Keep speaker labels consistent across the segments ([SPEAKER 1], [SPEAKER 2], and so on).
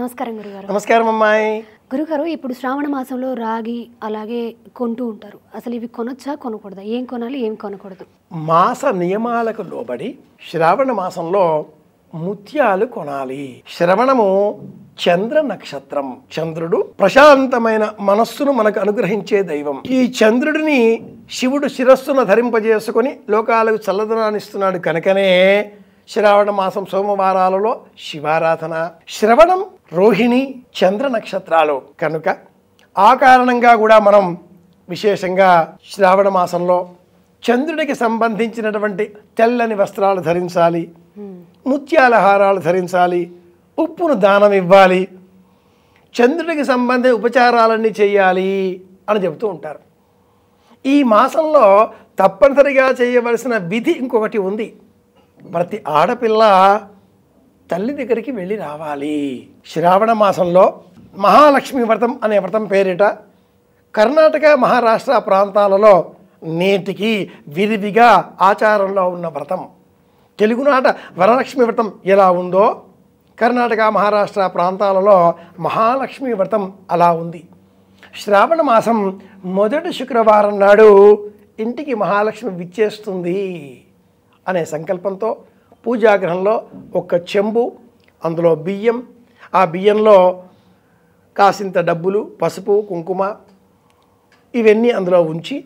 [SPEAKER 1] నమస్కారం గురుగారు.
[SPEAKER 2] నమస్కారం అమ్మాయి.
[SPEAKER 1] గురుగారు, ఇప్పుడు శ్రావణ మాసంలో రాగి అలాగే కొంటూ ఉంటారు. అసలు ఇవి కొనొచ్చా కొనకూడదా? ఏం కొనాలి, ఏం కొనకూడదు?
[SPEAKER 2] మాస నియమాలకు లోబడి శ్రావణ మాసంలో ముత్యాలు కొనాలి. శ్రవణము చంద్ర నక్షత్రం. చంద్రుడు ప్రశాంతమైన మనస్సును మనకు అనుగ్రహించే దైవం. ఈ చంద్రుడిని శివుడు శిరస్సును ధరింపజేసుకొని లోకాలకు చల్లదనాన్ని ఇస్తున్నాడు కనుకనే శ్రావణ మాసం సోమవారాలలో శివారాధన. శ్రవణం, రోహిణి, చంద్ర నక్షత్రాలు కనుక ఆ కారణంగా కూడా మనం విశేషంగా శ్రావణ మాసంలో చంద్రుడికి సంబంధించినటువంటి తెల్లని వస్త్రాలు ధరించాలి, ముత్యాల హారాలు ధరించాలి, ఉప్పును దానం ఇవ్వాలి, చంద్రుడికి సంబంధించిన ఉపచారాలన్నీ చేయాలి అని చెబుతూ ఉంటారు. ఈ మాసంలో తప్పనిసరిగా చేయవలసిన విధి ఇంకొకటి ఉంది. ప్రతి ఆడపిల్ల తల్లి దగ్గరికి వెళ్ళి రావాలి. శ్రావణ మాసంలో మహాలక్ష్మి వ్రతం అనే వ్రతం పేరిట కర్ణాటక, మహారాష్ట్ర ప్రాంతాలలో నేటికి విరివిగా ఆచారంలో ఉన్న వ్రతం. తెలుగునాట వరలక్ష్మి వ్రతం ఎలా ఉందో కర్ణాటక, మహారాష్ట్ర ప్రాంతాలలో మహాలక్ష్మి వ్రతం అలా ఉంది. శ్రావణ మాసం మొదటి శుక్రవారం నాడు ఇంటికి మహాలక్ష్మి విచ్చేస్తుంది అనే సంకల్పంతో పూజాగృహంలో ఒక చెంబు, అందులో బియ్యం, ఆ బియ్యంలో కాసింత డబ్బులు, పసుపు, కుంకుమ ఇవన్నీ అందులో ఉంచి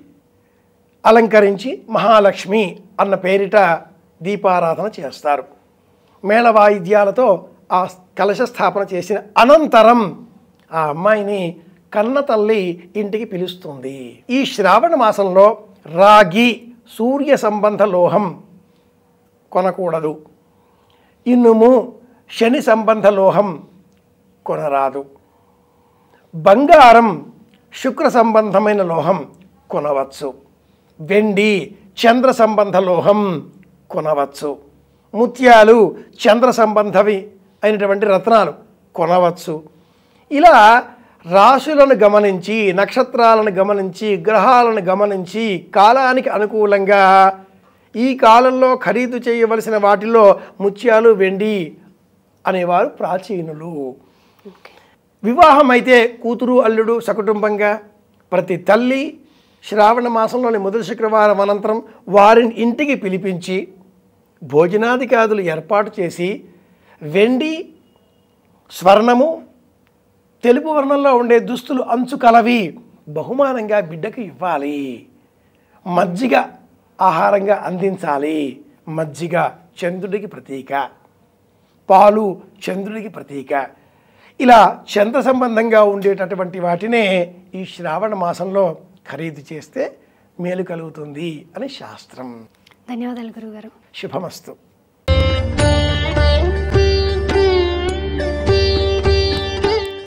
[SPEAKER 2] అలంకరించి మహాలక్ష్మి అన్న పేరిట దీపారాధన చేస్తారు. మేళవాయిద్యాలతో ఆ కలశ స్థాపన చేసిన అనంతరం ఆ అమ్మాయిని కన్న తల్లి ఇంటికి పిలుస్తుంది. ఈ శ్రావణ మాసంలో రాగి, సూర్య సంబంధ లోహం కొనకూడదు. ఇనుము, శని సంబంధ లోహం కొనరాదు. బంగారం, శుక్ర సంబంధమైన లోహం కొనవచ్చు. వెండి, చంద్ర సంబంధ లోహం కొనవచ్చు. ముత్యాలు, చంద్ర సంబంధవి అయినటువంటి రత్నాలు కొనవచ్చు. ఇలా రాశులను గమనించి, నక్షత్రాలను గమనించి, గ్రహాలను గమనించి కాలానికి అనుకూలంగా ఈ కాలంలో ఖరీదు చేయవలసిన వాటిలో ముత్యాలు, వెండి అనేవారు ప్రాచీనులు. వివాహం అయితే కూతురు, అల్లుడు సకుటుంబంగా ప్రతి తల్లి శ్రావణ మాసంలోని మొదటి శుక్రవారం అనంతరం వారిని ఇంటికి పిలిపించి భోజనాదికాదులు ఏర్పాటు చేసి వెండి, స్వర్ణము, తెలుపు వర్ణంలో ఉండే దుస్తులు అంచు కలవి బహుమానంగా బిడ్డకు ఇవ్వాలి. మజ్జిగ ఆహారంగా అందించాలి. మజ్జిగ చంద్రుడికి ప్రతీక, పాలు చంద్రుడికి ప్రతీక. ఇలా చంద్ర సంబంధంగా ఉండేటటువంటి వాటినే ఈ శ్రావణ మాసంలో ఖరీదు చేస్తే మేలు కలుగుతుంది అని శాస్త్రం.
[SPEAKER 1] ధన్యవాదాలు గురుగారు.
[SPEAKER 2] శుభమస్తు.